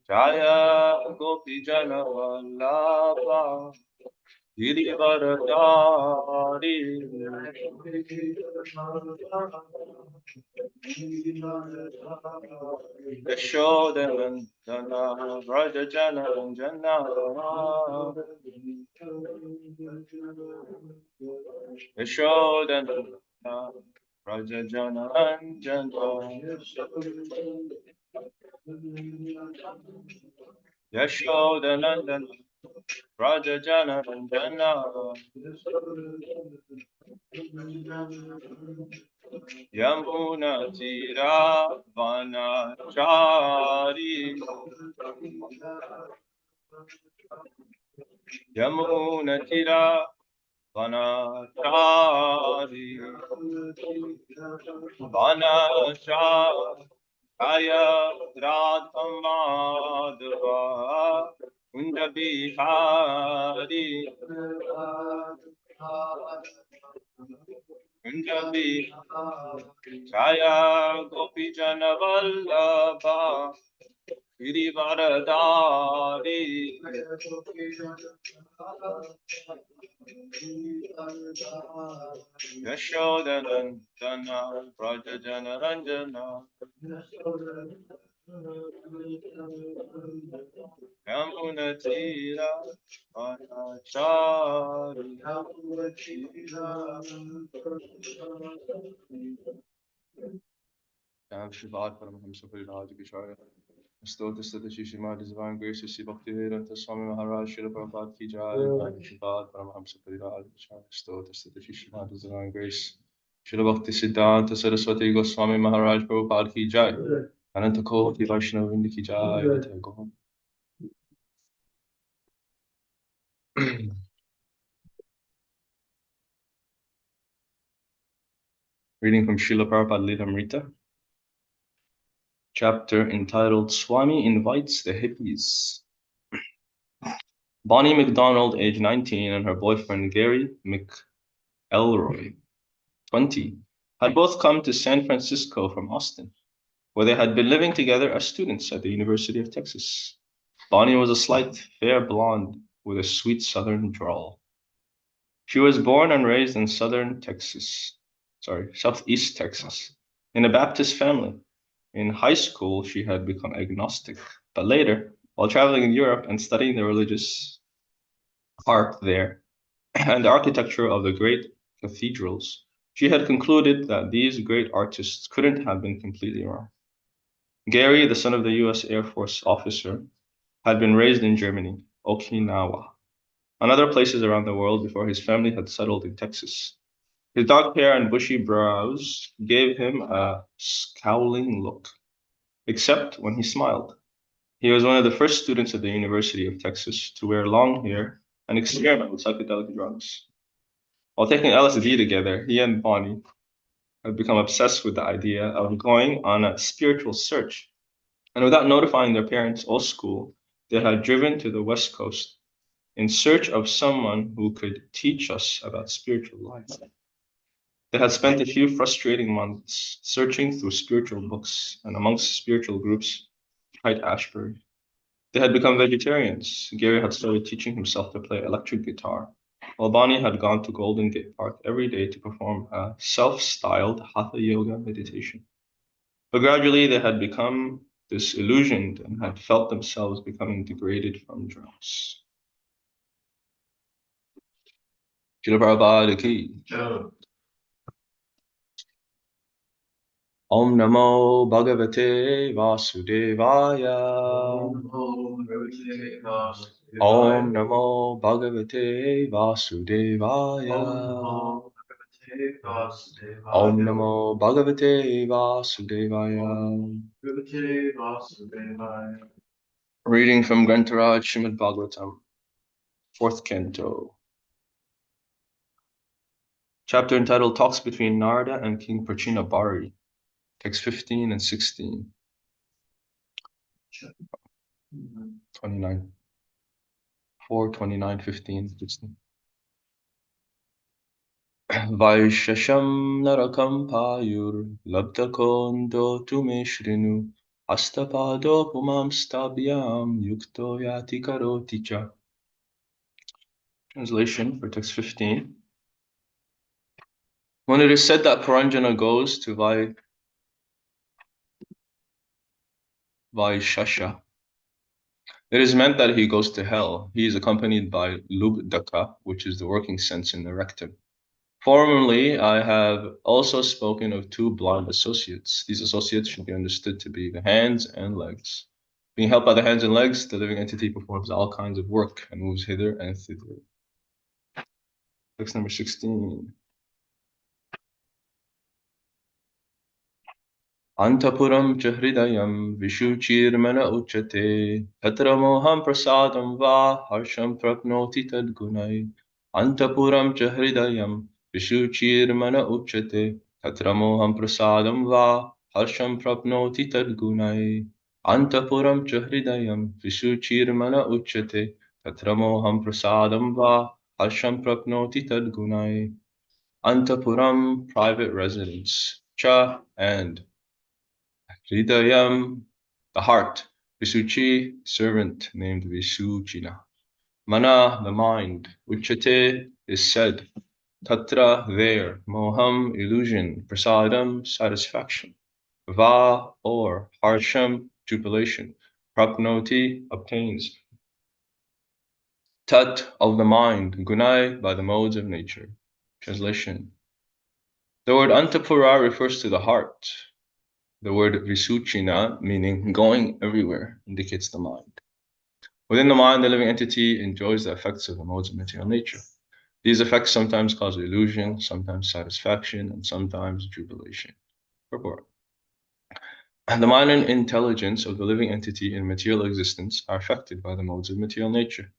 Jaya Gopi Jana Vallabha Girivardhari Yashodanandana Vraja Jana Ranjana Yashodanandana Vraja Jana Ranjana Yashodanandana Vraja Jana Ranjana Yamuna Tira Vanachari Yamuna Tira Vanachari Vanachaya Radhamadva Kunja Bihari Kunja Bihari Jaya Gopi Jana Vallabha Girivardhari Yashodanandana Vraja Jana Ranjana Yamuna Tira Vanachari Shivad Paramahamsa Pariraj Gishaya Stota Stata Shishima Divine Grace Sri Bhaktivedanta Swami Maharaj Srila Prabhupada Ki Jai Shivad Paramahamsa Pariraj Gishaya Stota Stata Shishima Divine Grace Srila Bhakti Siddhanta Saraswati Goswami Maharaj Prabhupada Ki Jai Ananta Koti Vaishnavinda Ki Jai Jai Goham. Reading from Srila Prabhupada Lilamrita, chapter entitled Swami Invites the Hippies. Bonnie McDonald, age 19, and her boyfriend Gary McElroy, 20, had both come to San Francisco from Austin, where they had been living together as students at the University of Texas. Bonnie was a slight, fair blonde with a sweet southern drawl. She was born and raised in Southeast Texas, in a Baptist family. In high school, she had become agnostic, but later, while traveling in Europe and studying the religious art there and the architecture of the great cathedrals, she had concluded that these great artists couldn't have been completely wrong. Gary, the son of the U.S. Air Force officer, had been raised in Germany, Okinawa, and other places around the world before his family had settled in Texas. His dark hair and bushy brows gave him a scowling look, except when he smiled. He was one of the first students at the University of Texas to wear long hair and experiment with psychedelic drugs. While taking LSD together, he and Bonnie had become obsessed with the idea of going on a spiritual search. And without notifying their parents or school, they had driven to the West Coast in search of someone who could teach us about spiritual life. They had spent a few frustrating months searching through spiritual books and amongst spiritual groups at Ashbury. They had become vegetarians. Gary had started teaching himself to play electric guitar, while Bonnie had gone to Golden Gate Park every day to perform a self-styled Hatha Yoga meditation. But gradually they had become disillusioned and had felt themselves becoming degraded from drugs. Srila Prabhupada ki. Om Namo Bhagavate Vasudevaya. Om Namo Bhagavate Vasudevaya. Om Namo Bhagavate Vasudevaya. Reading from Grantaraj Srimad Bhagavatam, 4th Canto. Chapter entitled Talks Between Narada and King Prachinabhari. Text 15 and 16. 29. 4, 29, 15, 16. Vaishasham narakam payur labdakondo tume shrinu Astapadopumam stabyam yukto yati karoti cha. Translation for text 15. When it is said that Paranjana goes to Vaishasha, it is meant that he goes to hell. He is accompanied by Lubdaka, which is the working sense in the rectum. Formerly, I have also spoken of two blind associates. These associates should be understood to be the hands and legs. Being helped by the hands and legs, the living entity performs all kinds of work and moves hither and thither. Text number 16. Antapuram cha hridayam vishuchirmana uchate tatra moham prasadam va harsham prapnoti tadgunai. Antapuram cha hridayam vishuchirmana uchate tatra moham prasadam va harsham prapnoti tadgunai. Antapuram cha hridayam vishuchirmana uchate tatra moham prasadam va harsham prapnoti tadgunai. Antapuram, private residence. Cha, and Hridayam, the heart. Visuchi, servant named Visuchina. Mana, the mind. Uchate is said. Tatra, there. Moham, illusion. Prasadam, satisfaction. Va, or. Harsham, jubilation. Prapnoti, obtains. Tat, of the mind. Gunai, by the modes of nature. Translation. The word Antapura refers to the heart. The word Visuchina, meaning going everywhere, indicates the mind. Within the mind, the living entity enjoys the effects of the modes of material nature. These effects sometimes cause illusion, sometimes satisfaction, and sometimes jubilation. Purport. The mind and intelligence of the living entity in material existence are affected by the modes of material nature.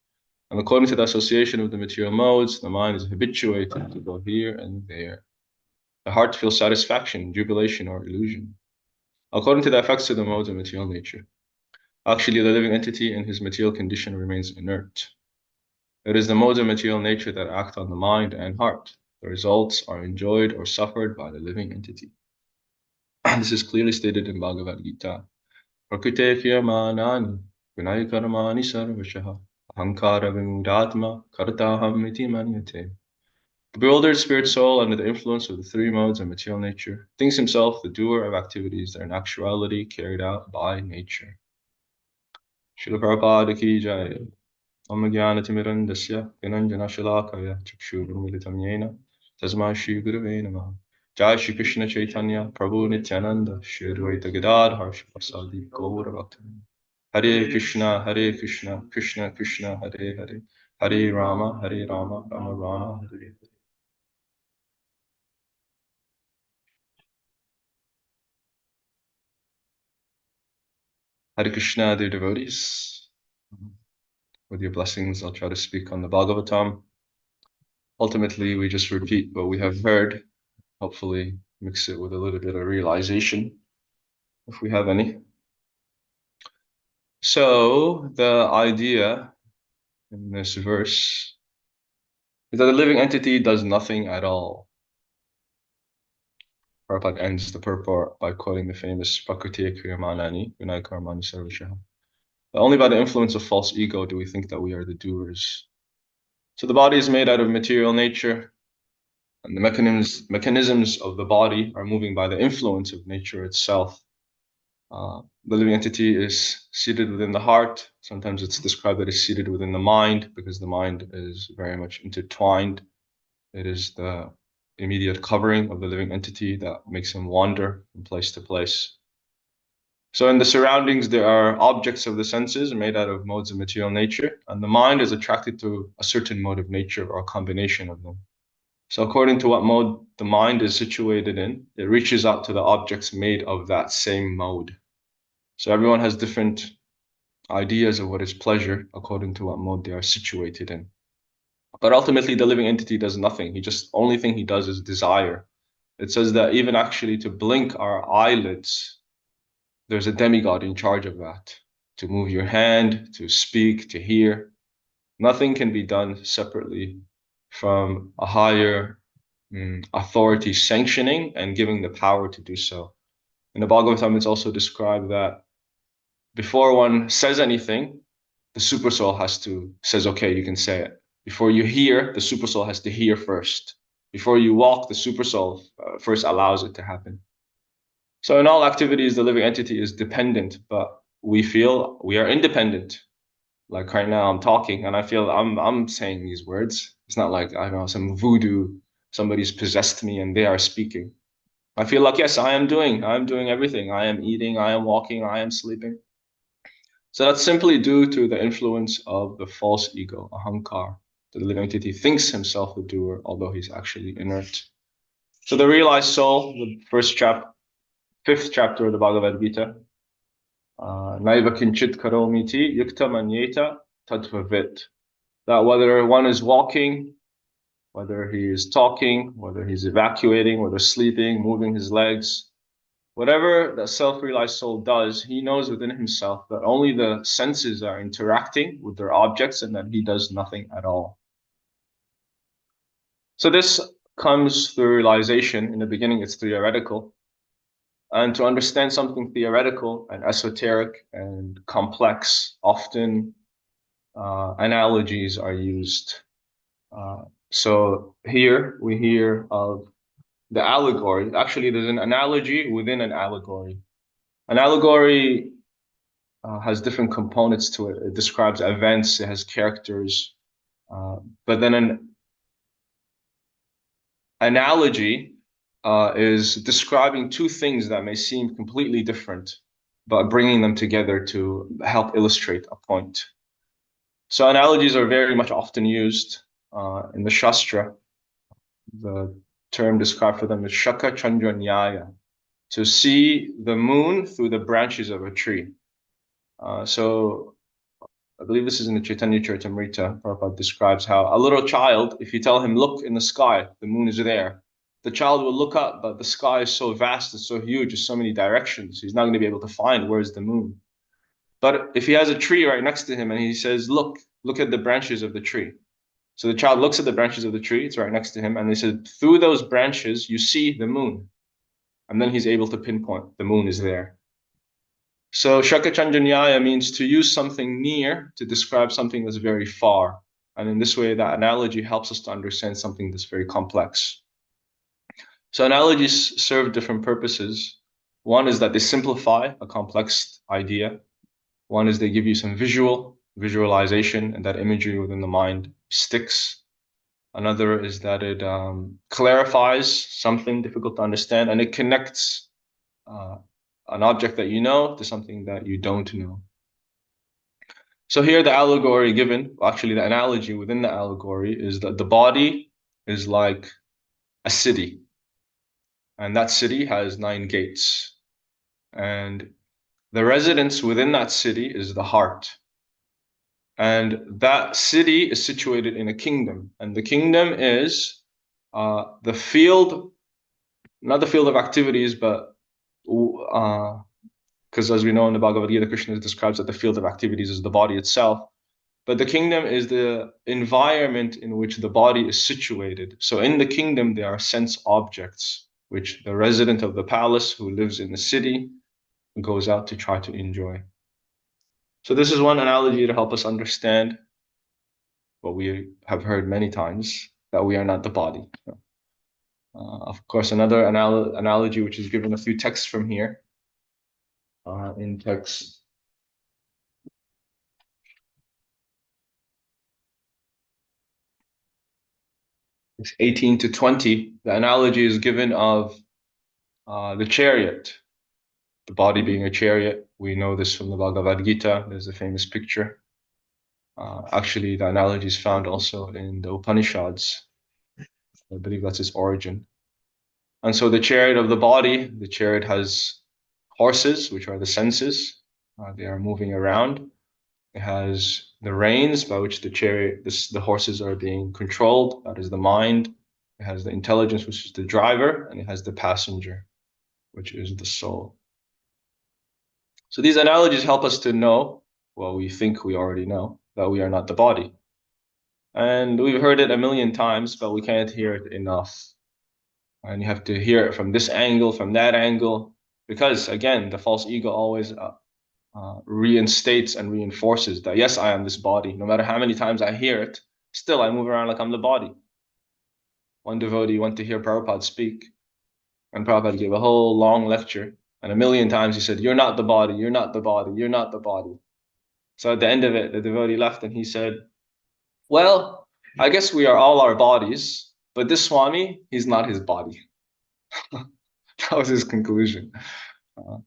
And according to the association of the material modes, the mind is habituated to go here and there. The heart feels satisfaction, jubilation, or illusion, according to the effects of the modes of material nature. Actually, the living entity in his material condition remains inert. It is the modes of material nature that act on the mind and heart. The results are enjoyed or suffered by the living entity. This is clearly stated in Bhagavad Gita. Prakrite kriyamanani vinaya karmani sarvashaha ahankara vimudatma kartaham iti manyate. The bewildered spirit soul, under the influence of the three modes of material nature, thinks himself the doer of activities that are in actuality carried out by nature. Srila Prabhupada ki jai. Om Jnanatimirandasya Vinanjanashalakaya Chakshurumilitam Yena Tasmai Shri Gurave Namaha. Jai Shri Krishna Chaitanya Prabhu Nityananda Shri Advaita Gadadhar Shivasadi Gaura Bhaktivinoda. Hare Krishna, Hare Krishna, Krishna Krishna, Hare Hare, Hare Rama, Hare Rama, Rama Rama, Hare Hare. Hare Krishna, dear devotees. With your blessings, I'll try to speak on the Bhagavatam. Ultimately, we just repeat what we have heard, hopefully mix it with a little bit of realization, if we have any. So the idea in this verse is that the living entity does nothing at all. Prabhupada ends the purport by quoting the famous Prakriti Kriyamanani, Vinaya Karmani Sarvashaha. Only by the influence of false ego do we think that we are the doers. So the body is made out of material nature, and the mechanisms of the body are moving by the influence of nature itself. The living entity is seated within the heart. Sometimes it's described that it's seated within the mind because the mind is very much intertwined. It is the immediate covering of the living entity that makes him wander from place to place. So in the surroundings, there are objects of the senses made out of modes of material nature, and the mind is attracted to a certain mode of nature or a combination of them. So according to what mode the mind is situated in, it reaches out to the objects made of that same mode. So everyone has different ideas of what is pleasure according to what mode they are situated in. But ultimately, the living entity does nothing. Only thing he does is desire. It says that even actually to blink our eyelids, there's a demigod in charge of that. To move your hand, to speak, to hear. Nothing can be done separately from a higher authority sanctioning and giving the power to do so. In the Bhagavatam, it's also described that before one says anything, the supersoul says, okay, you can say it. Before you hear, the supersoul has to hear first. Before you walk, the supersoul first allows it to happen. So in all activities, the living entity is dependent, but we feel we are independent. Like right now, I'm talking and I feel I'm saying these words. It's not like I don't know some voodoo, somebody's possessed me and they are speaking. I feel like yes, I'm doing everything. I am eating, I am walking, I am sleeping. So that's simply due to the influence of the false ego, ahankar. The living entity thinks himself the doer, although he's actually inert. So the realized soul, the fifth chapter of the Bhagavad Gita, Naiva kinchit karomiti yukta manyeta tadvavit. That whether one is walking, whether he is talking, whether he's evacuating, whether sleeping, moving his legs, whatever the self-realized soul does, he knows within himself that only the senses are interacting with their objects and that he does nothing at all. So this comes through realization. In the beginning, it's theoretical. And to understand something theoretical and esoteric and complex, often analogies are used. So here we hear of the allegory. Actually, there's an analogy within an allegory. An allegory has different components to it. It describes events, it has characters. But then an analogy is describing two things that may seem completely different, but bringing them together to help illustrate a point. So analogies are very much often used in the Shastra. The term described for them is Shaka Chandra Nyaya, to see the moon through the branches of a tree. So I believe this is in the Chaitanya Charitamrita. Prabhupada describes how a little child, if you tell him, look in the sky, the moon is there. The child will look up, but the sky is so vast, it's so huge, there's so many directions. He's not going to be able to find where's the moon. But if he has a tree right next to him and he says, look at the branches of the tree. So the child looks at the branches of the tree, it's right next to him, and they said, through those branches, you see the moon. And then he's able to pinpoint the moon is there. So Shakachandanyaya means to use something near to describe something that's very far. And in this way, that analogy helps us to understand something that's very complex. So analogies serve different purposes. One is that they simplify a complex idea. One is they give you some visualization, and that imagery within the mind sticks. Another is that it clarifies something difficult to understand, and it connects an object that you know to something that you don't know. So here the allegory given, actually the analogy within the allegory is that the body is like a city. And that city has 9 gates. And the residence within that city is the heart. And that city is situated in a kingdom. And the kingdom is the field, not the field of activities, but because as we know in the Bhagavad Gita, Krishna describes that the field of activities is the body itself. But the kingdom is the environment in which the body is situated. So in the kingdom, there are sense objects, which the resident of the palace who lives in the city goes out to try to enjoy. So this is one analogy to help us understand what we have heard many times, that we are not the body. Of course, another analogy, which is given a few texts from here, in text 18 to 20, the analogy is given of the chariot, the body being a chariot. We know this from the Bhagavad Gita. There's a famous picture. Actually, the analogy is found also in the Upanishads. I believe that's its origin. And so the chariot of the body, the chariot has horses, which are the senses. They are moving around. It has the reins by which the horses are being controlled. That is the mind. It has the intelligence, which is the driver, and it has the passenger, which is the soul. So these analogies help us to know, well, we think we already know, that we are not the body. And we've heard it a million times, but we can't hear it enough. And you have to hear it from this angle, from that angle, because again, the false ego always reinstates and reinforces that, yes, I am this body. No matter how many times I hear it, still I move around like I'm the body. One devotee went to hear Prabhupada speak, and Prabhupada gave a whole long lecture. And a million times he said, "You're not the body, you're not the body, you're not the body." So at the end of it, the devotee left and he said, "Well, I guess we are all our bodies, but this Swami, he's not his body." That was his conclusion. Uh,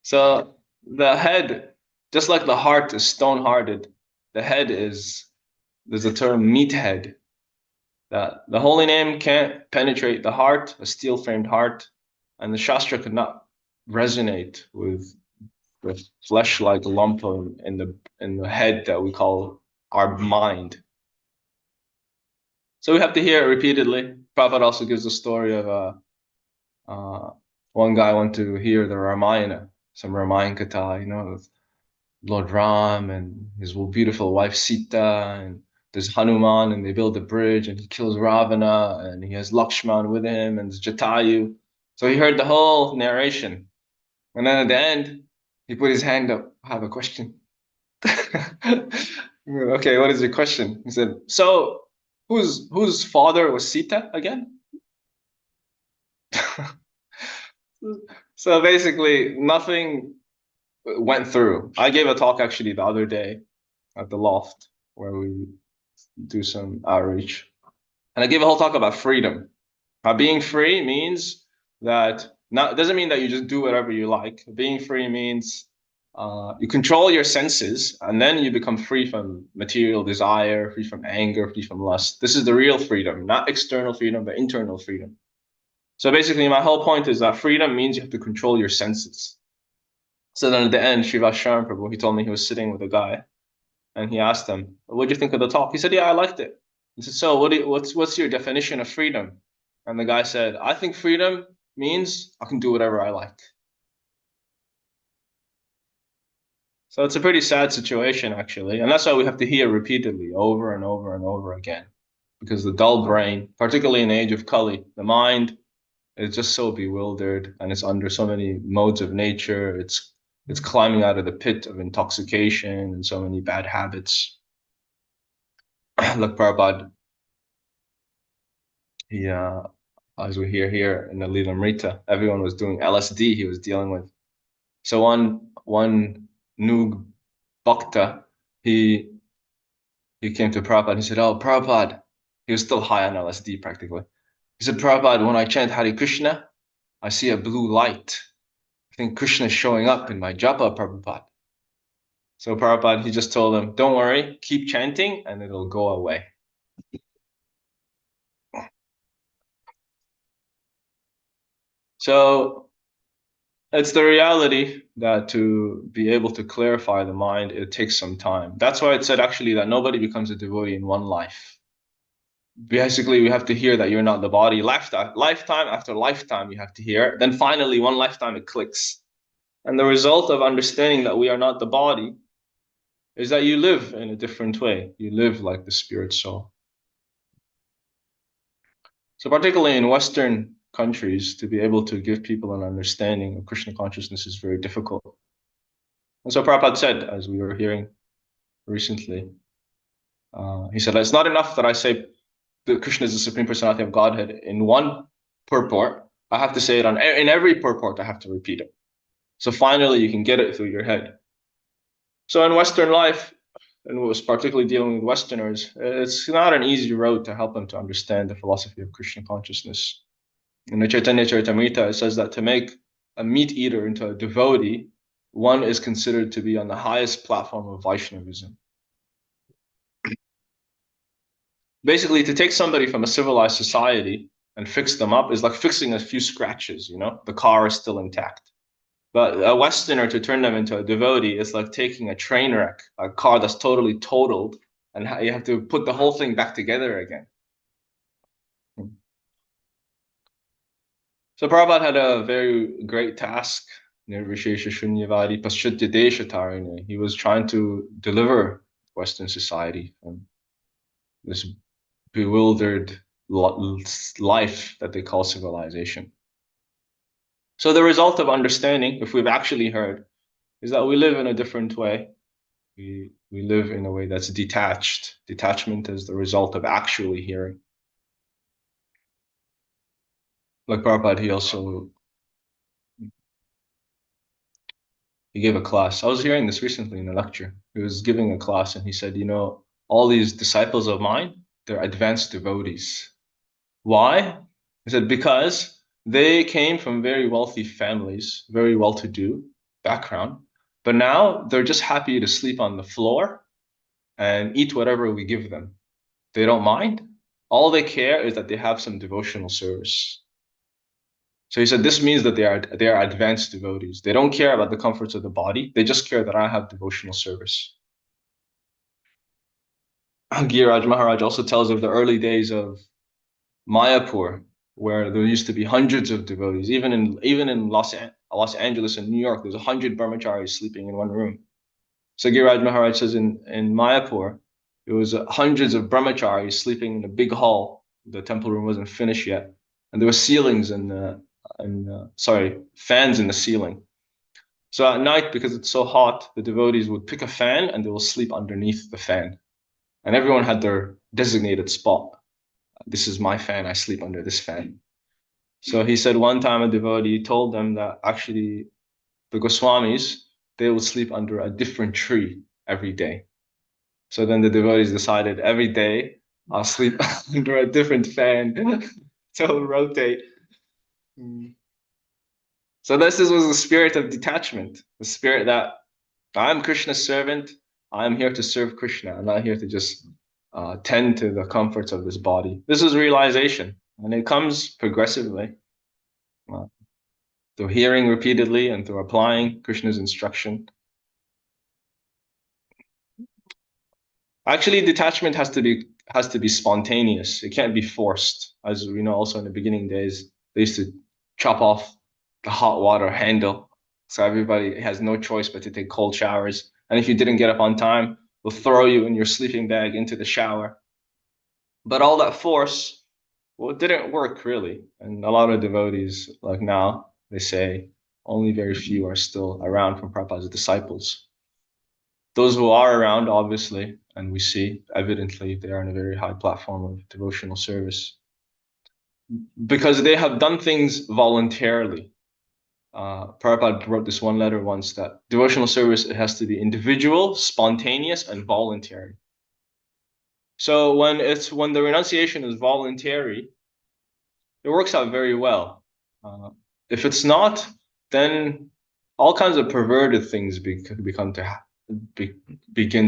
so the head, just like the heart is stone-hearted, the head is, there's a term meathead, that the holy name can't penetrate the heart, a steel-framed heart, and the Shastra could not resonate with the flesh-like lump in the head that we call our mind. So we have to hear it repeatedly. Prabhupada also gives a story of one guy went to hear the Ramayana, some Ramayana Katha, with Lord Ram and his beautiful wife Sita, and there's Hanuman, and they build a bridge, and he kills Ravana, and he has Lakshman with him, and there's Jatayu. So he heard the whole narration, and then at the end, he put his hand up. I have a question. Okay, what is your question? He said, so whose father was Sita again? So basically, nothing went through. I gave a talk actually the other day at the loft where we do some outreach. And I gave a whole talk about freedom. Being free means that, not, it doesn't mean that you just do whatever you like. Being free means you control your senses, and then you become free from material desire, free from anger, free from lust. This is the real freedom, not external freedom, but internal freedom. So basically, my whole point is that freedom means you have to control your senses. So then at the end, Shiva Sharan Prabhu, he told me he was sitting with a guy, and he asked him, "What did you think of the talk?" He said, "Yeah, I liked it." He said, "So what's your definition of freedom?" And the guy said, "I think freedom means I can do whatever I like." So it's a pretty sad situation, actually. And that's why we have to hear repeatedly over and over and over again. Because the dull brain, particularly in the age of Kali, the mind is just so bewildered, and it's under so many modes of nature. It's climbing out of the pit of intoxication and so many bad habits. Look, Prabhupada, he, as we hear here in the Lilamrita, everyone was doing LSD he was dealing with. So one new bhakta, he came to Prabhupada and he said, "Oh, Prabhupada," he was still high on LSD practically. He said, "Prabhupada, when I chant Hare Krishna, I see a blue light. I think Krishna is showing up in my japa, Prabhupada." So Prabhupada, he just told him, "Don't worry, keep chanting and it'll go away." So it's the reality that to be able to clarify the mind, it takes some time. That's why it said actually that nobody becomes a devotee in one life. Basically, we have to hear that you're not the body. Lifetime after lifetime, you have to hear. Then finally, one lifetime, it clicks. And the result of understanding that we are not the body is that you live in a different way. You live like the spirit soul. So particularly in Western countries, to be able to give people an understanding of Krishna consciousness is very difficult. And so Prabhupada said, as we were hearing recently, he said, it's not enough that I say that Krishna is the Supreme Personality of Godhead in one purport. I have to say it in every purport, I have to repeat it. So finally you can get it through your head. So in Western life, and was particularly dealing with Westerners, it's not an easy road to help them to understand the philosophy of Krishna consciousness. In the Chaitanya Charitamrita, it says that to make a meat eater into a devotee, one is considered to be on the highest platform of Vaishnavism. Basically, to take somebody from a civilized society and fix them up is like fixing a few scratches, the car is still intact. But a Westerner, to turn them into a devotee, is like taking a train wreck, a car that's totally totaled, and you have to put the whole thing back together again. So Prabhupada had a very great task. He was trying to deliver Western society from this bewildered life that they call civilization. So the result of understanding, if we've actually heard, is that we live in a different way. We live in a way that's detached. Detachment is the result of actually hearing. Like Prabhupada, he gave a class. I was hearing this recently in a lecture. He was giving a class and he said, all these disciples of mine, they're advanced devotees. Why? He said, because they came from very wealthy families, very well-to-do background, but now they're just happy to sleep on the floor and eat whatever we give them. They don't mind. All they care is that they have some devotional service. So he said this means that they are advanced devotees. They don't care about the comforts of the body. They just care that I have devotional service. Giraj Maharaj also tells of the early days of Mayapur, where there used to be hundreds of devotees. Even in Los Angeles and New York, there's 100 brahmacharis sleeping in one room. So Giraj Maharaj says in Mayapur, it was hundreds of brahmacharis sleeping in a big hall. The temple room wasn't finished yet, and there were ceilings and fans in the ceiling. So at night, because it's so hot, the devotees would pick a fan and they will sleep underneath the fan, and everyone had their designated spot. This is my fan. I sleep under this fan. So he said one time a devotee told them that actually the Goswamis, they would sleep under a different tree every day. So then the devotees decided every day I'll sleep under a different fan. So it'll rotate. So was the spirit of detachment, the spirit that I'm Krishna's servant. I'm here to serve Krishna. I'm not here to just tend to the comforts of this body. This is realization, and it comes progressively uh, through hearing repeatedly and through applying Krishna's instruction. Actually, detachment has to be spontaneous. It can't be forced. As we know, also in the beginning days, they used to chop off the hot water handle, so everybody has no choice but to take cold showers. And if you didn't get up on time, they'll throw you in your sleeping bag into the shower. But all that force, well, it didn't work really. And a lot of devotees, like now, they say only very few are still around from Prabhupada's disciples. Those who are around, obviously, and we see evidently they are on a very high platform of devotional service because they have done things voluntarily. Prabhupada wrote this one letter once that devotional service, it has to be individual, spontaneous, and voluntary. So when the renunciation is voluntary, it works out very well. If it's not, then all kinds of perverted things begin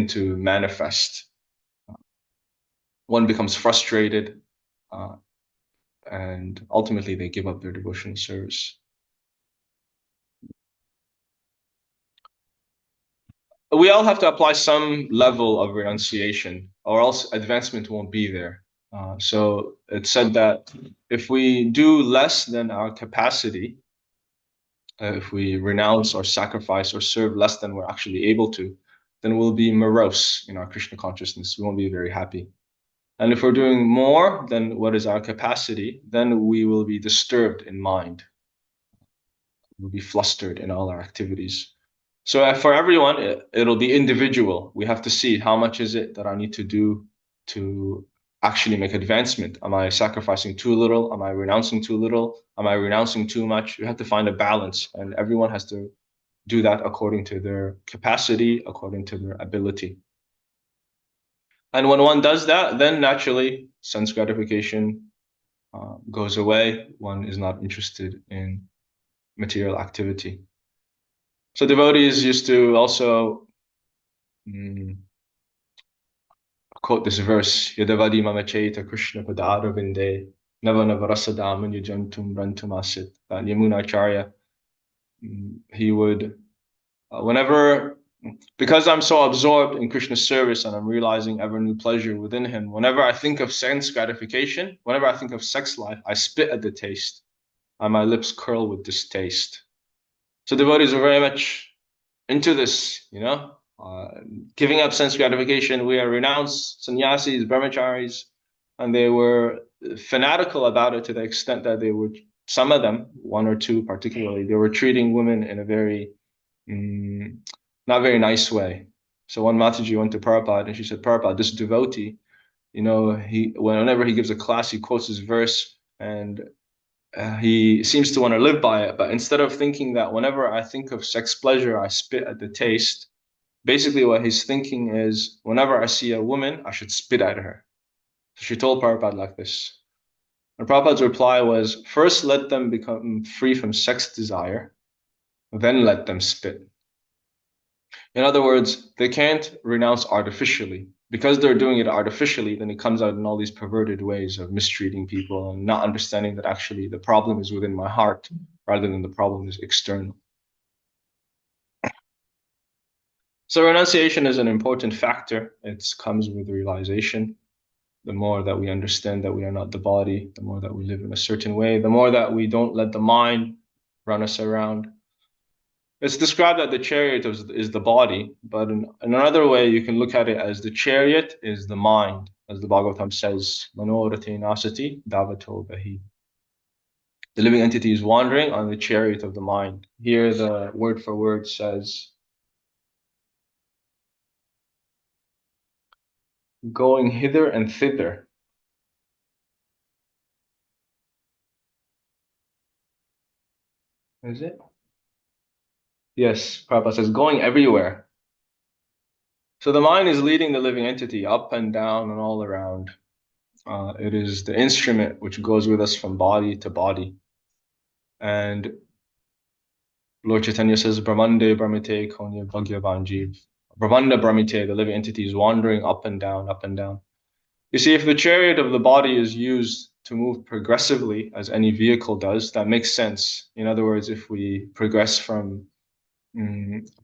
to manifest. One becomes frustrated, uh, and ultimately they give up their devotional service. We all have to apply some level of renunciation, or else advancement won't be there. So it's said that if we do less than our capacity, if we renounce or sacrifice or serve less than we're actually able to, then we'll be morose in our Krishna consciousness. We won't be very happy. And if we're doing more than what is our capacity, then we will be disturbed in mind. We'll be flustered in all our activities. So for everyone, it'll be individual. We have to see how much is it that I need to do to actually make advancement. Am I sacrificing too little? Am I renouncing too little? Am I renouncing too much? You have to find a balance, and everyone has to do that according to their capacity, according to their ability. And when one does that, then naturally sense gratification goes away. One is not interested in material activity. So devotees used to also quote this verse, Yadavadi Mamacheta Krishna Padara Vinde, Navanavarasadam Yujantum Rantumasit. That Yamuna Acharya, he would, whenever, because I'm so absorbed in Krishna's service and I'm realizing ever new pleasure within him, whenever I think of sense gratification, whenever I think of sex life, I spit at the taste and my lips curl with distaste. So devotees are very much into this, giving up sense gratification. We are renounced sannyasis, brahmacharis, and they were fanatical about it to the extent that they would, some of them, one or two particularly, they were treating women in a very not very nice way. So one Mataji went to Prabhupada and she said, Prabhupada, this devotee, whenever he gives a class, he quotes his verse and he seems to want to live by it. But instead of thinking that whenever I think of sex pleasure, I spit at the taste, basically what he's thinking is whenever I see a woman, I should spit at her. So she told Prabhupada like this. And Prabhupada's reply was, first let them become free from sex desire, then let them spit. In other words, they can't renounce artificially. Because they're doing it artificially, then it comes out in all these perverted ways of mistreating people and not understanding that actually the problem is within my heart rather than the problem is external. So renunciation is an important factor. It comes with realization. The more that we understand that we are not the body, the more that we live in a certain way, the more that we don't let the mind run us around. It's described that the chariot is the body, but in another way, you can look at it as the chariot is the mind, as the Bhagavatam says, Manorati nasati davato bahi. The living entity is wandering on the chariot of the mind. Here, the word for word says, going hither and thither. Is it? Yes, Prabhupada says, going everywhere. So the mind is leading the living entity up and down and all around. It is the instrument which goes with us from body to body. And Lord Chaitanya says, Brahmande Brahmite Konya Bhagyavanjiv. Brahmanda Brahmite, the living entity, is wandering up and down, up and down. You see, if the chariot of the body is used to move progressively, as any vehicle does, that makes sense. In other words, if we progress from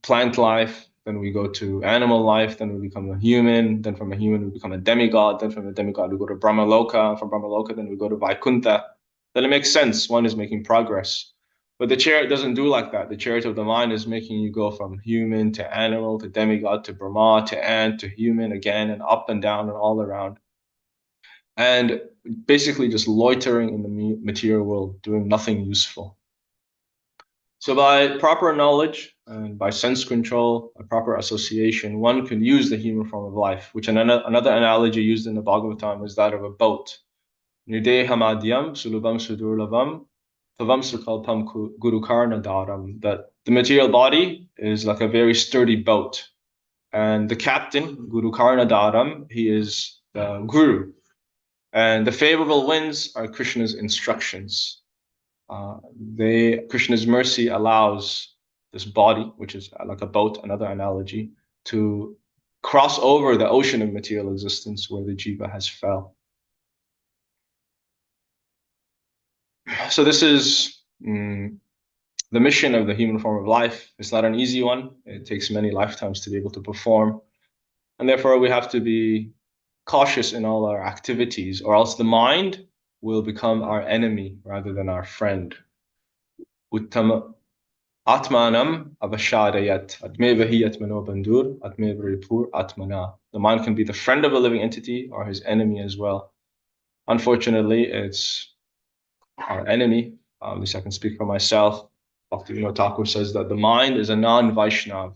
plant life, then we go to animal life, then we become a human, then from a human we become a demigod, then from a demigod we go to Brahmaloka, from Brahmaloka then we go to Vaikuntha, then it makes sense. One is making progress. But the chariot doesn't do like that. The chariot of the mind is making you go from human to animal to demigod to Brahma to ant to human again and up and down and all around. And basically just loitering in the material world, doing nothing useful. So by proper knowledge and by sense control, a proper association, one can use the human form of life, which another analogy used in the Bhagavatam is that of a boat. Nidehamadyam sulubham sudurlabham tavam sukalpam gurukarna daram. That the material body is like a very sturdy boat. And the captain, Gurukarna daram, he is the guru. And the favorable winds are Krishna's instructions. Krishna's mercy allows this body, which is like a boat, another analogy, to cross over the ocean of material existence where the jiva has fell. So this is the mission of the human form of life. It's not an easy one. It takes many lifetimes to be able to perform. And therefore we have to be cautious in all our activities, or else the mind will become our enemy rather than our friend. Uttama Atmanam avashadayat atmevahiyat manobandur atmevaripur atmana. The mind can be the friend of a living entity or his enemy as well. Unfortunately, it's our enemy. At least I can speak for myself. Bhaktivinoda Thakur says that the mind is a non-Vaishnav.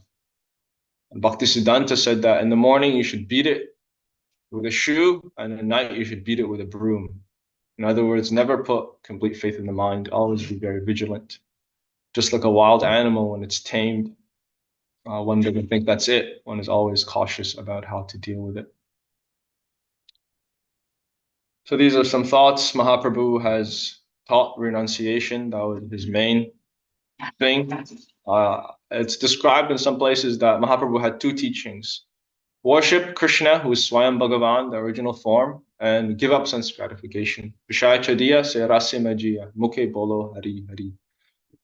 And Bhaktisiddhanta said that in the morning you should beat it with a shoe, and at night you should beat it with a broom. In other words, never put complete faith in the mind. Always be very vigilant. Just like a wild animal, when it's tamed, one doesn't think that's it. One is always cautious about how to deal with it. So these are some thoughts. Mahaprabhu has taught renunciation. That was his main thing. It's described in some places that Mahaprabhu had two teachings. Worship Krishna, who is Swayam Bhagavan, the original form, and give up sense gratification. Vishaya chadiya se rasi majiya, mukhe bolo hari hari.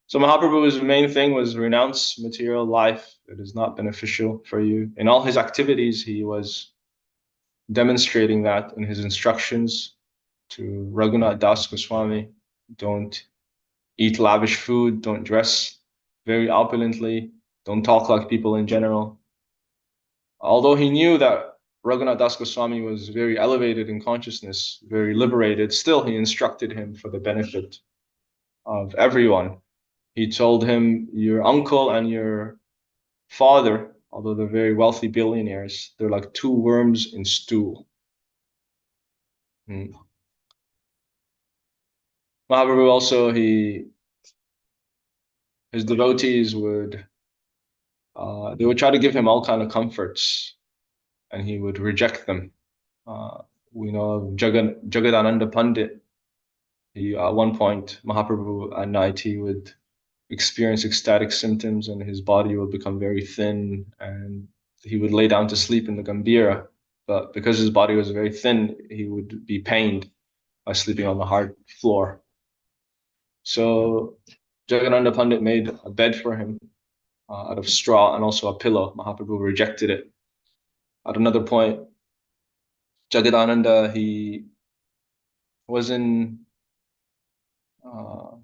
So Mahaprabhu's main thing was renounce material life. It is not beneficial for you. In all his activities, he was demonstrating that in his instructions to Raghunath Das Goswami. Don't eat lavish food, don't dress very opulently, don't talk like people in general. Although he knew that Raghunath Das Goswami was very elevated in consciousness, very liberated, still he instructed him for the benefit of everyone. He told him, your uncle and your father, although they're very wealthy billionaires, they're like two worms in stool. Mm. Mahaprabhu also, his devotees would they would try to give him all kind of comforts, and he would reject them. We know of Jagadananda Pandit. He at one point, Mahaprabhu at night, he would experience ecstatic symptoms, and his body would become very thin, and he would lay down to sleep in the Gambira. But because his body was very thin, he would be pained by sleeping on the hard floor. So Jagadananda Pandit made a bed for him out of straw and also a pillow. Mahaprabhu rejected it. At another point, Jagadananda, he was in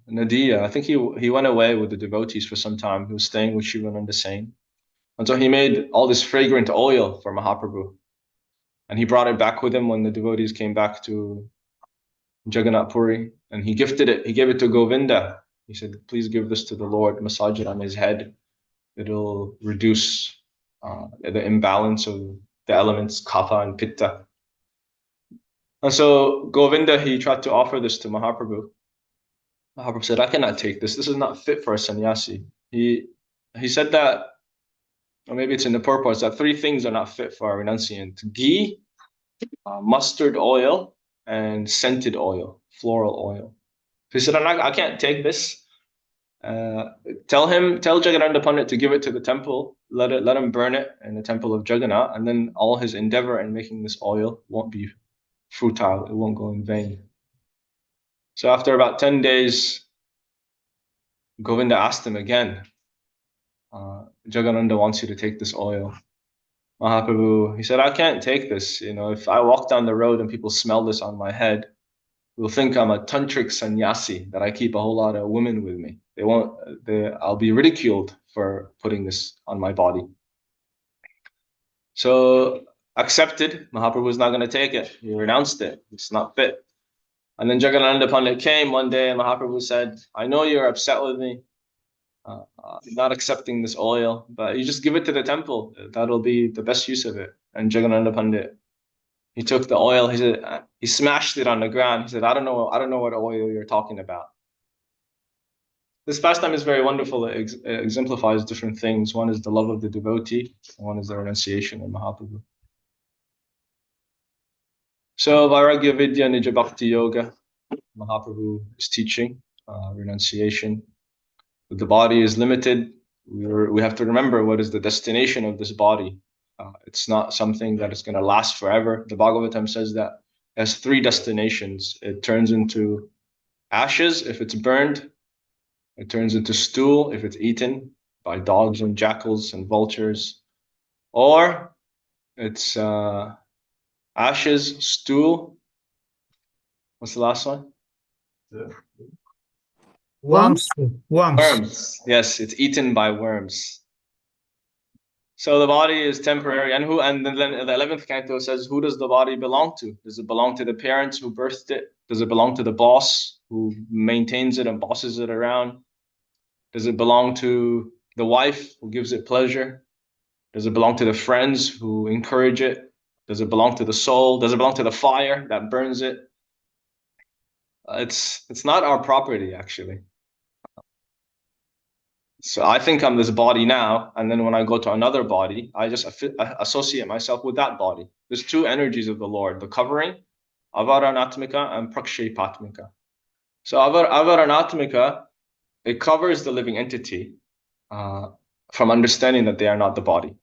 Nadia. I think he went away with the devotees for some time. He was staying with Shivananda Sain. And so he made all this fragrant oil for Mahaprabhu. And he brought it back with him when the devotees came back to Jagannath Puri. And he gifted it. He gave it to Govinda. He said, please give this to the Lord, massage it on his head. It'll reduce the imbalance of the elements, kapha and pitta. And so Govinda, he tried to offer this to Mahaprabhu. Mahaprabhu said, I cannot take this. This is not fit for a sannyasi. He said that, or maybe it's in the purport, that three things are not fit for a renunciant: ghee, mustard oil, and scented oil, floral oil. So he said, I can't take this. Uh, tell Jagannatha Pandit to give it to the temple. Let him burn it in the temple of Jagannath, and then all his endeavor in making this oil won't be futile. It won't go in vain. So after about 10 days, Govinda asked him again, Jagannatha wants you to take this oil. Mahaprabhu, he said, I can't take this. You know, if I walk down the road and people smell this on my head, they'll think I'm a tantric sannyasi, that I keep a whole lot of women with me. I'll be ridiculed for putting this on my body. So accepted, Mahaprabhu was not going to take it. He renounced it. It's not fit. And then Jagannatha Pandit came one day and Mahaprabhu said, I know you're upset with me, not accepting this oil, but you just give it to the temple. That'll be the best use of it. And Jagannatha Pandit, he took the oil, he said, he smashed it on the ground. He said, I don't know what oil you're talking about. This pastime is very wonderful. It exemplifies different things. One is the love of the devotee, and one is the renunciation of Mahaprabhu. So Vairagya Vidya Nija Bhakti Yoga, Mahaprabhu is teaching renunciation. The body is limited. We have to remember what is the destination of this body. It's not something that is going to last forever. The Bhagavatam says that it has three destinations. It turns into ashes if it's burned. It turns into stool if it's eaten by dogs and jackals and vultures. Or it's ashes, stool. What's the last one? Worms. Worms. Yes, it's eaten by worms. So the body is temporary, and then the 11th canto says, who does the body belong to? Does it belong to the parents who birthed it? Does it belong to the boss who maintains it and bosses it around? Does it belong to the wife who gives it pleasure? Does it belong to the friends who encourage it? Does it belong to the soul? Does it belong to the fire that burns it? It's not our property, actually. So I think I'm this body now, and then when I go to another body, I just associate myself with that body. There's two energies of the Lord: the covering, avaranatmika, and prakshepatmika. So avaranatmika, it covers the living entity from understanding that they are not the body.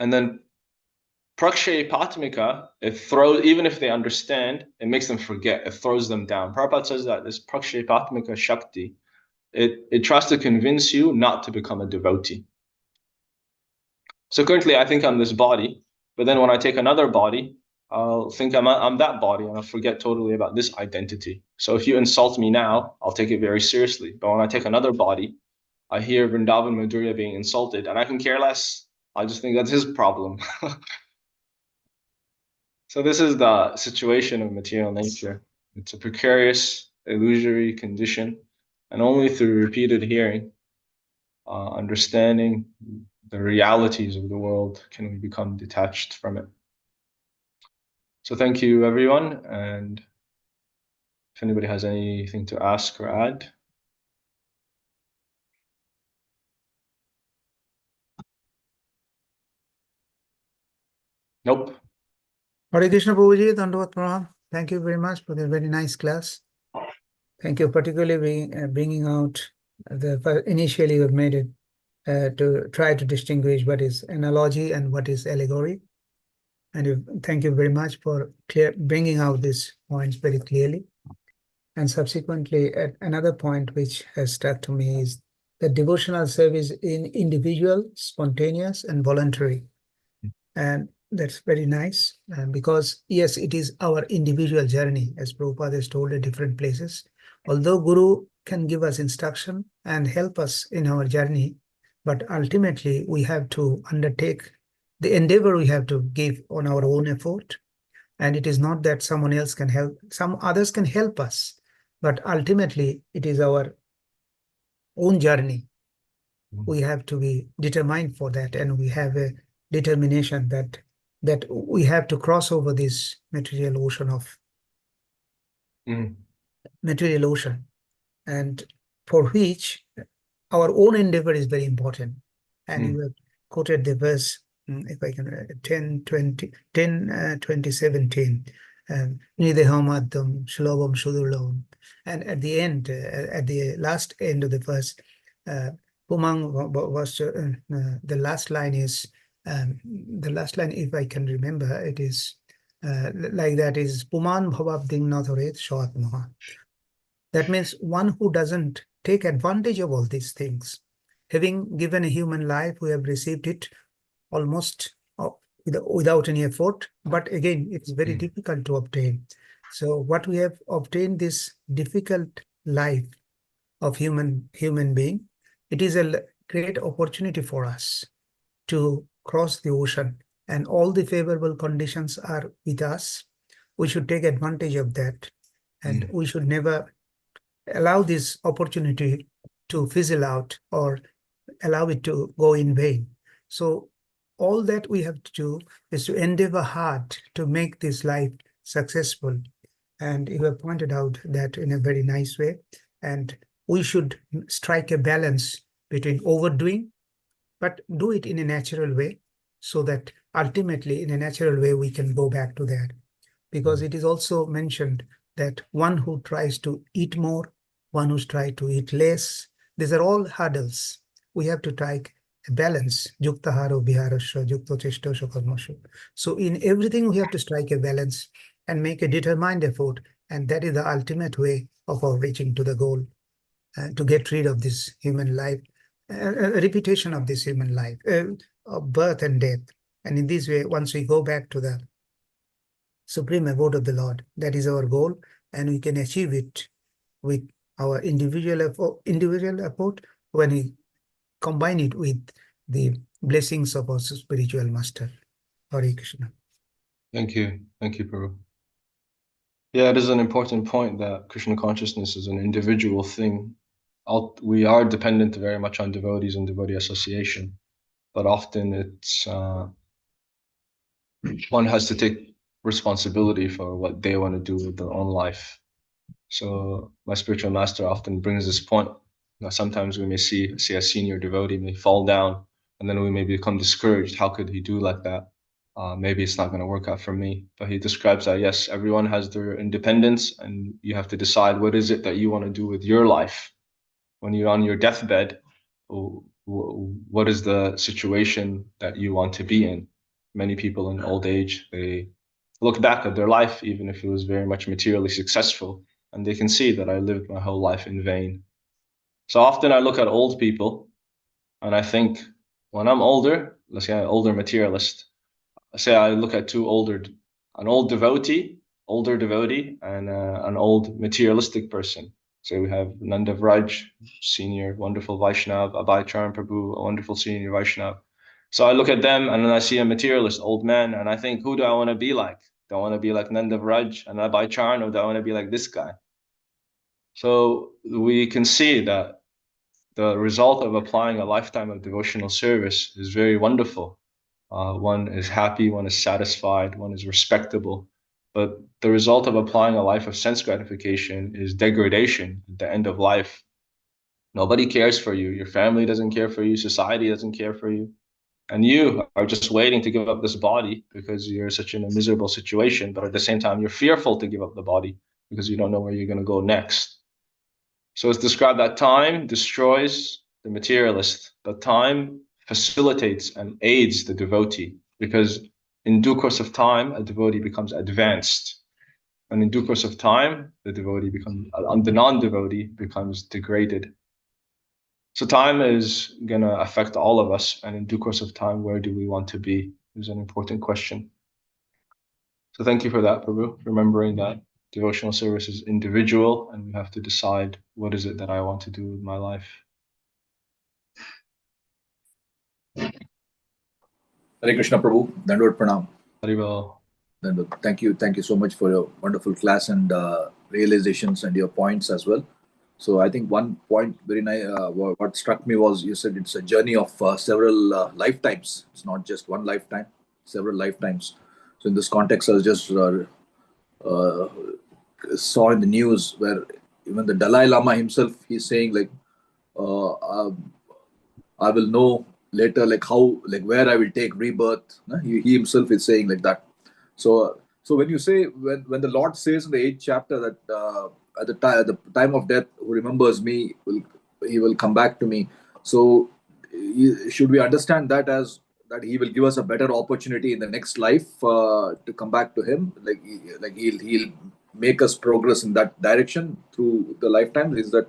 And then prakshepatmika, it throws, even if they understand, it makes them forget. It throws them down. Prabhupada says that this prakshepatmika shakti, it tries to convince you not to become a devotee. So currently, I think I'm this body, but then when I take another body, I'll think I'm that body, and I'll forget totally about this identity. So if you insult me now, I'll take it very seriously. But when I take another body, I hear Vrndavana Madhurya being insulted, and I can care less. I just think that's his problem. So this is the situation of material nature. It's a precarious, illusory condition, and only through repeated hearing understanding the realities of the world, can we become detached from it. So thank you, everyone. And if anybody has anything to ask or add. Nope. Hare Krishna Prabhuji, Dandavat Pranam. Thank you very much for the very nice class. Thank you, particularly bringing out initially you have made it to try to distinguish what is analogy and what is allegory. And thank you very much for bringing out these points very clearly. And subsequently, another point which has struck to me is that devotional service in individual, spontaneous, and voluntary. And that's very nice because, yes, it is our individual journey, as Prabhupada has told at different places. Although Guru can give us instruction and help us in our journey, but ultimately we have to undertake the endeavor we have to give on our own effort. And it is not that someone else can help, some others can help us, but ultimately it is our own journey. We have to be determined for that, and we have a determination that we have to cross over this material ocean material ocean, and for which our own endeavor is very important. And you have quoted the verse, if I can, 2017, Nidehamaddam Shlobam Shudurlobam. And at the end, at the last end of the verse, Pumang was the last line is the last line, if I can remember, it is like that is Puman Bhavabding Nathoret Shwatmaha. That means one who doesn't take advantage of all these things. Having given a human life, we have received it almost without any effort. But again, it's very difficult to obtain. So what we have obtained, this difficult life of human being, it is a great opportunity for us to cross the ocean, and all the favorable conditions are with us. We should take advantage of that, and we should never allow this opportunity to fizzle out or allow it to go in vain. So all that we have to do is to endeavor hard to make this life successful. And you have pointed out that in a very nice way. And we should strike a balance between overdoing, but do it in a natural way, so that ultimately in a natural way we can go back to that. Because it is also mentioned that one who tries to eat more, one who's trying to eat less, these are all hurdles. We have to strike a balance. Yuktaharo biharasya, yukto chestasya karmasya. So in everything we have to strike a balance and make a determined effort, and that is the ultimate way of our reaching to the goal, to get rid of this human life, a repetition of this human life, of birth and death. And in this way, once we go back to the supreme abode of the Lord, that is our goal, and we can achieve it with our individual effort when we combine it with the blessings of our spiritual master. Hare Krishna. Thank you, Prabhu. Yeah, it is an important point that Krishna consciousness is an individual thing. We are dependent very much on devotees and devotee association, but often it's one has to take responsibility for what they want to do with their own life. So my spiritual master often brings this point. Sometimes we may see a senior devotee may fall down, and then we may become discouraged. How could he do like that? Maybe it's not going to work out for me. But he describes that, yes, everyone has their independence, and you have to decide what is it that you want to do with your life. When you're on your deathbed, what is the situation that you want to be in? Many people in old age, they look back at their life, even if it was very much materially successful, and they can see that I lived my whole life in vain. So often I look at old people and I think, when I'm older, let's say an older materialist, say I look at an old older devotee, and an old materialistic person. So we have Nanda Vraj, senior, wonderful Vaishnav, Abhay Charan Prabhu, a wonderful senior Vaishnav. So I look at them and then I see a materialist old man, and I think, who do I want to be like? Do I want to be like Nanda Vraj and Abhay Charan, or do I want to be like this guy? So we can see that the result of applying a lifetime of devotional service is very wonderful. One is happy, one is satisfied, one is respectable. But the result of applying a life of sense gratification is degradation at the end of life. Nobody cares for you. Your family doesn't care for you. Society doesn't care for you. And you are just waiting to give up this body because you're such in a miserable situation. But at the same time, you're fearful to give up the body because you don't know where you're going to go next. So it's described that time destroys the materialist, but time facilitates and aids the devotee because in due course of time, a devotee becomes advanced. And in due course of time, the non-devotee becomes degraded. So time is going to affect all of us. And in due course of time, where do we want to be is an important question. So thank you for that, Prabhu, remembering that devotional service is individual and we have to decide what is it that I want to do with my life. Hare Krishna Prabhu, Dandavad Pranam. Haribo. Thank you so much for your wonderful class and realizations and your points as well. So I think one point very nice, what struck me was you said it's a journey of several lifetimes. It's not just one lifetime, several lifetimes. So in this context, I was just saw in the news where even the Dalai Lama himself, he's saying like, I will know later, like how, like where I will take rebirth. He himself is saying like that. So when you say when the Lord says in the 8th chapter that at the time of death, who remembers me he will come back to me. So should we understand that as that he will give us a better opportunity in the next life to come back to him? Like he'll make us progress in that direction through the lifetime. Is that?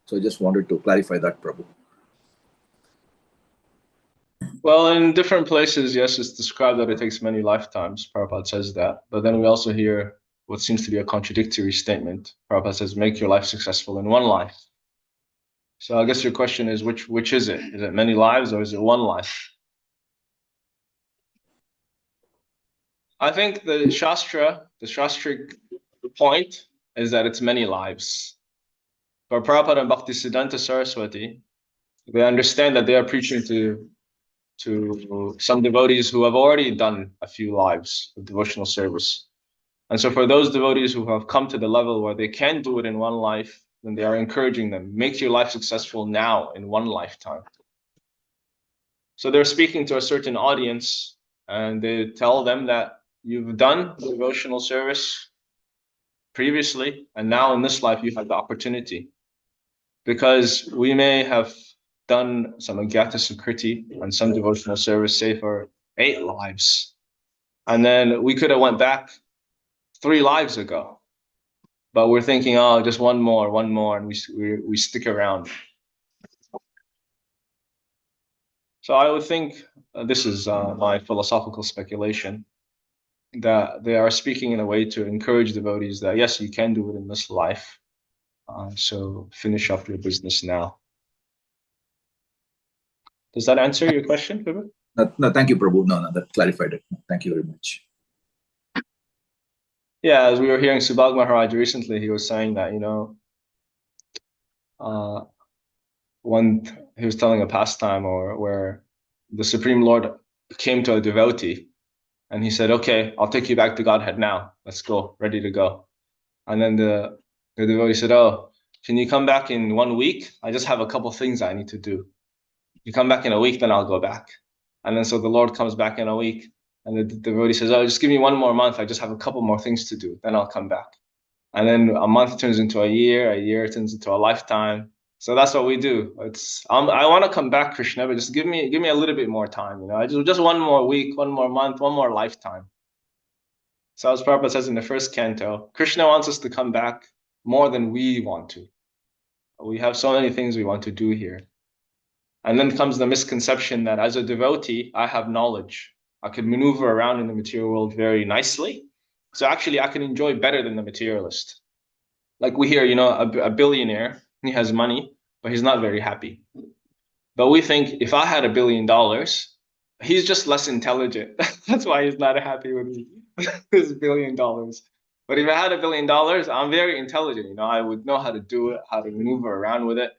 So I just wanted to clarify that, Prabhu. Well, in different places, yes, it's described that it takes many lifetimes. Prabhupada says that. But then we also hear what seems to be a contradictory statement. Prabhupada says, make your life successful in one life. So I guess your question is, which is it? Is it many lives or is it one life? I think the Shastric point is that it's many lives. For Prabhupada and Bhaktisiddhanta Saraswati, they understand that they are preaching to some devotees who have already done a few lives of devotional service. And so for those devotees who have come to the level where they can do it in one life, then they are encouraging them, make your life successful now in one lifetime. So they're speaking to a certain audience and they tell them that you've done devotional service previously, and now in this life you have the opportunity. Because we may have done some Agyata Sukriti and some devotional service, say for 8 lives. And then we could have went back 3 lives ago. But we're thinking, oh, just one more, and we stick around. So I would think, this is my philosophical speculation, that they are speaking in a way to encourage devotees that, yes, you can do it in this life. So finish up your business now. Does that answer your question, Prabhu? No, thank you, Prabhu. No, that clarified it. Thank you very much. Yeah, as we were hearing Subhag Maharaj recently, he was saying that, he was telling a pastime where the Supreme Lord came to a devotee and he said, okay, I'll take you back to Godhead now. Let's go, ready to go. And then the devotee said, oh, can you come back in 1 week? I just have a couple things I need to do. You come back in a week, then I'll go back. And then so the Lord comes back in a week and the devotee says, oh, just give me 1 more month. I just have a couple more things to do. Then I'll come back. And then a month turns into a year turns into a lifetime. So that's what we do. It's I want to come back, Krishna, but just give me a little bit more time. Just 1 more week, 1 more month, 1 more lifetime. So as Prabhupada says in the first canto, Krishna wants us to come back more than we want to. We have so many things we want to do here. And then comes the misconception that as a devotee, I have knowledge. I can maneuver around in the material world very nicely. So actually, I can enjoy better than the materialist. Like we hear, a billionaire, he has money, but he's not very happy. But we think if I had $1 billion, he's just less intelligent. That's why he's not happy with his $1 billion. But if I had $1 billion, I'm very intelligent. I would know how to do it, how to maneuver around with it.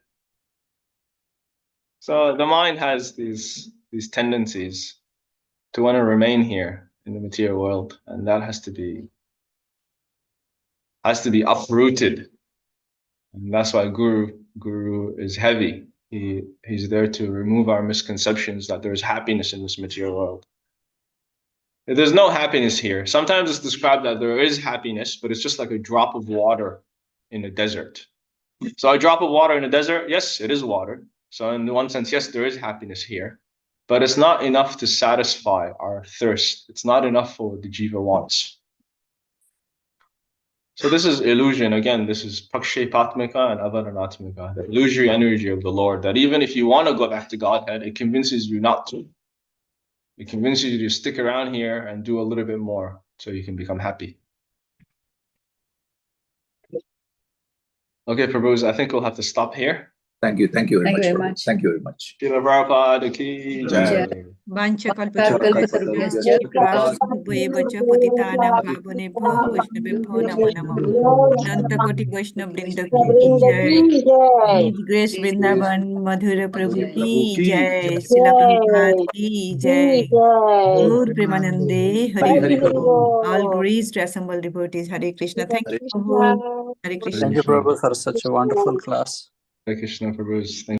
So the mind has these tendencies to want to remain here in the material world, and that has to be uprooted. And that's why Guru is heavy. He's there to remove our misconceptions that there is happiness in this material world. There's no happiness here. Sometimes it's described that there is happiness, but it's just like a drop of water in a desert. So a drop of water in a desert, yes, it is water. So in one sense, yes, there is happiness here, but it's not enough to satisfy our thirst. It's not enough for what the jiva wants. So this is illusion. Again, this is prakshepatmika and avaranatmika, the illusory energy of the Lord, that even if you want to go back to Godhead, it convinces you not to. It convinces you to stick around here and do a little bit more so you can become happy. Okay, Prabhus, I think we'll have to stop here. Thank you very Thank you very much. much. Thank you very much. Srila Prabhupada ki jai. Vanchakalpatarubhyascha कृपासिन्धुभ्येव च पतितानां पावनेभ्यो वैष्णवेभ्यो नमो नमः। अनंतकोटि वैष्णव वृंद की जय। His Grace Vrindavan मधुर प्रभु की जय। शिला प्रभुपाद की जय। गौर प्रेमानंदे हरि हरि बोल। All greetings to assembled devotees. Hare Krishna. Thank you, Prabhu. Hare Krishna. Thank you, Prabhu, for such a wonderful class. Hare Krishna, Prabhus. Thank